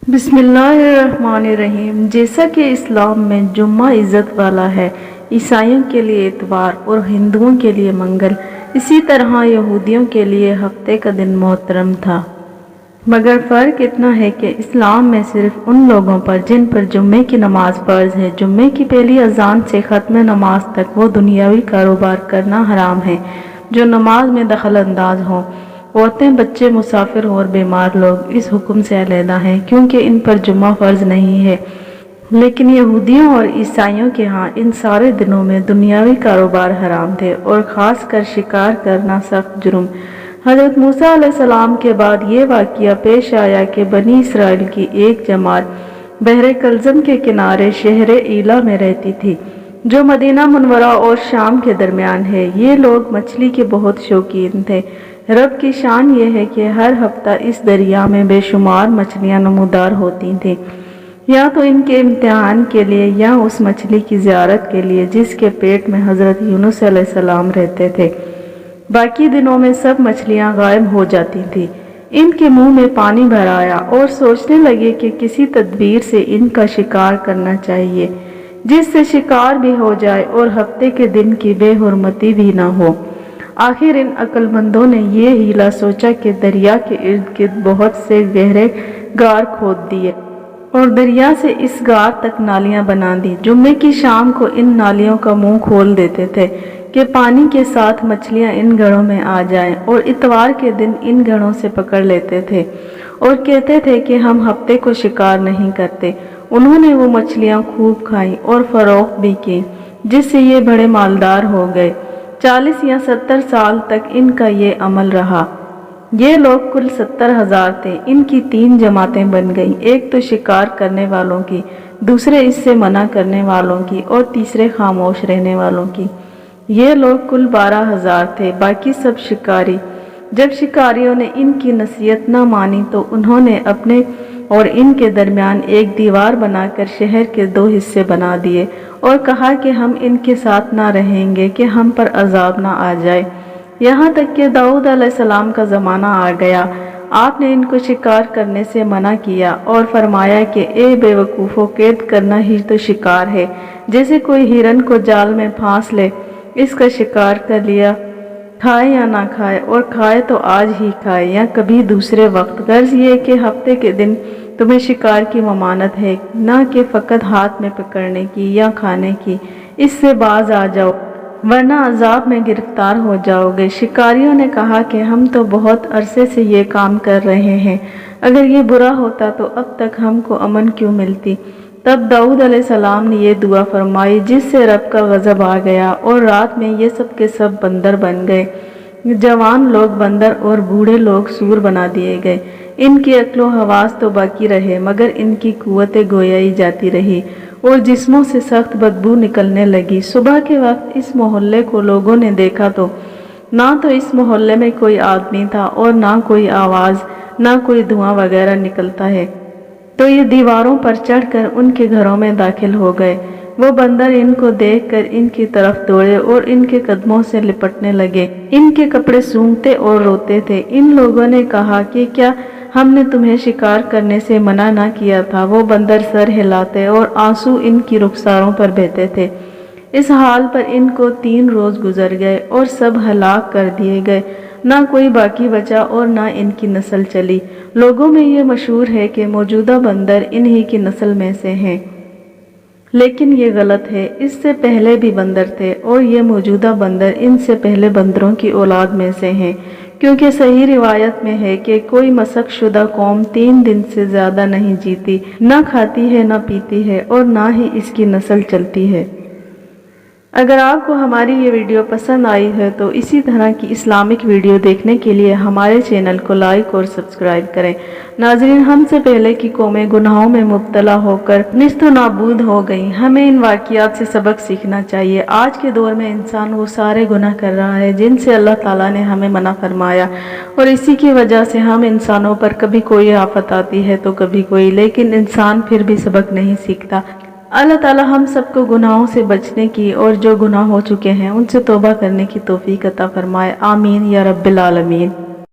بسم اللہ الرحمن الرحیم۔ جیسا کہ اسلام میں جمعہ عزت والا ہے، عیسائیوں کے لیے اتوار اور ہندوؤں کے لیے منگل، اسی طرح یہودیوں کے لیے ہفتے کا دن محترم تھا۔ مگر فرق اتنا ہے کہ اسلام میں صرف ان لوگوں پر جن پر جمعے کی نماز فرض ہے، جمعے کی پہلی اذان سے ختم نماز تک وہ دنیاوی کاروبار کرنا حرام ہے جو نماز میں دخل انداز ہوں۔ عورتیں، بچے، مسافر اور بیمار لوگ اس حکم سے علیحدہ ہیں کیونکہ ان پر جمعہ فرض نہیں ہے، لیکن یہودیوں اور عیسائیوں کے ہاں ان سارے دنوں میں دنیاوی کاروبار حرام تھے اور خاص کر شکار کرنا سخت جرم۔ حضرت موسیٰ علیہ السلام کے بعد یہ واقعہ پیش آیا کہ بنی اسرائیل کی ایک جماعت بحر کلزم کے کنارے شہر ایلا میں رہتی تھی جو مدینہ منورہ اور شام کے درمیان ہے۔ یہ لوگ مچھلی کے بہت شوقین تھے۔ رب کی شان یہ ہے کہ ہر ہفتہ اس دریا میں بے شمار مچھلیاں نمودار ہوتی تھیں، یا تو ان کے امتحان کے لیے یا اس مچھلی کی زیارت کے لیے جس کے پیٹ میں حضرت یونس علیہ السلام رہتے تھے۔ باقی دنوں میں سب مچھلیاں غائب ہو جاتی تھیں۔ ان کے منہ میں پانی بھر آیا اور سوچنے لگے کہ کسی تدبیر سے ان کا شکار کرنا چاہیے جس سے شکار بھی ہو جائے اور ہفتے کے دن کی بے حرمتی بھی نہ ہو۔ آخر ان عقل مندوں نے یہ ہیلا سوچا کہ دریا کے ارد گرد بہت سے گہرے غار کھود دیے اور دریا سے اس غار تک نالیاں بنا دی۔ جمعے کی شام کو ان نالیوں کا منہ کھول دیتے تھے کہ پانی کے ساتھ مچھلیاں ان گڑھوں میں آ جائیں، اور اتوار کے دن ان گڑھوں سے پکڑ لیتے تھے اور کہتے تھے کہ ہم ہفتے کو شکار نہیں کرتے۔ انہوں نے وہ مچھلیاں خوب کھائیں اور فروخت بھی کی جس سے یہ بڑے مالدار ہو گئے۔ 40 یا 70 سال تک ان کا یہ عمل رہا۔ یہ لوگ کل 70,000 تھے۔ ان کی 3 جماعتیں بن گئیں، ایک تو شکار کرنے والوں کی، دوسرے اس سے منع کرنے والوں کی اور تیسرے خاموش رہنے والوں کی۔ یہ لوگ کل 12,000 تھے، باقی سب شکاری۔ جب شکاریوں نے ان کی نصیحت نہ مانی تو انہوں نے اپنے اور ان کے درمیان ایک دیوار بنا کر شہر کے 2 حصے بنا دیے اور کہا کہ ہم ان کے ساتھ نہ رہیں گے کہ ہم پر عذاب نہ آ جائے۔ یہاں تک کہ داؤد علیہ السلام کا زمانہ آ گیا۔ آپ نے ان کو شکار کرنے سے منع کیا اور فرمایا کہ اے بے وقوفو، قید کرنا ہی تو شکار ہے۔ جیسے کوئی ہرن کو جال میں پھانس لے، اس کا شکار کر لیا، کھائے یا نہ کھائے، اور کھائے تو آج ہی کھائے یا کبھی دوسرے وقت۔ غرض یہ کہ ہفتے کے دن تمہیں شکار کی ممانعت ہے، نہ کہ فقط ہاتھ میں پکڑنے کی یا کھانے کی۔ اس سے باز آ جاؤ ورنہ عذاب میں گرفتار ہو جاؤ گے۔ شکاریوں نے کہا کہ ہم تو بہت عرصے سے یہ کام کر رہے ہیں، اگر یہ برا ہوتا تو اب تک ہم کو امن کیوں ملتی۔ تب داؤد علیہ السلام نے یہ دعا فرمائی جس سے رب کا غضب آ گیا، اور رات میں یہ سب کے سب بندر بن گئے۔ جوان لوگ بندر اور بوڑھے لوگ سور بنا دیے گئے۔ ان کی عقل و حواس تو باقی رہے مگر ان کی قوت گویائی جاتی رہی اور جسموں سے سخت بدبو نکلنے لگی۔ صبح کے وقت اس محلے کو لوگوں نے دیکھا تو نہ تو اس محلے میں کوئی آدمی تھا اور نہ کوئی آواز، نہ کوئی دھواں وغیرہ نکلتا ہے، تو یہ دیواروں پر چڑھ کر ان کے گھروں میں داخل ہو گئے۔ وہ بندر ان کو دیکھ کر ان کی طرف دوڑے اور ان کے قدموں سے لپٹنے لگے، ان کے کپڑے سونگھتے اور روتے تھے۔ ان لوگوں نے کہا کہ کیا ہم نے تمہیں شکار کرنے سے منع نہ کیا تھا؟ وہ بندر سر ہلاتے اور آنسو ان کی رخساروں پر بہتے تھے۔ اس حال پر ان کو 3 روز گزر گئے اور سب ہلاک کر دیے گئے، نہ کوئی باقی بچا اور نہ ان کی نسل چلی۔ لوگوں میں یہ مشہور ہے کہ موجودہ بندر انہی کی نسل میں سے ہیں، لیکن یہ غلط ہے۔ اس سے پہلے بھی بندر تھے اور یہ موجودہ بندر ان سے پہلے بندروں کی اولاد میں سے ہیں، کیونکہ صحیح روایت میں ہے کہ کوئی مسخ شدہ قوم 3 دن سے زیادہ نہیں جیتی، نہ کھاتی ہے نہ پیتی ہے اور نہ ہی اس کی نسل چلتی ہے۔ اگر آپ کو ہماری یہ ویڈیو پسند آئی ہے تو اسی طرح کی اسلامک ویڈیو دیکھنے کے لیے ہمارے چینل کو لائک اور سبسکرائب کریں۔ ناظرین، ہم سے پہلے کی قومیں گناہوں میں مبتلا ہو کر نیست و نابود ہو گئیں۔ ہمیں ان واقعات سے سبق سیکھنا چاہیے۔ آج کے دور میں انسان وہ سارے گناہ کر رہا ہے جن سے اللہ تعالیٰ نے ہمیں منع فرمایا، اور اسی کی وجہ سے ہم انسانوں پر کبھی کوئی آفت آتی ہے تو کبھی کوئی، لیکن انسان پھر بھی سبق نہیں سیکھتا۔ اللہ تعالیٰ ہم سب کو گناہوں سے بچنے کی اور جو گناہ ہو چکے ہیں ان سے توبہ کرنے کی توفیق عطا فرمائے۔ آمین یا رب العالمین۔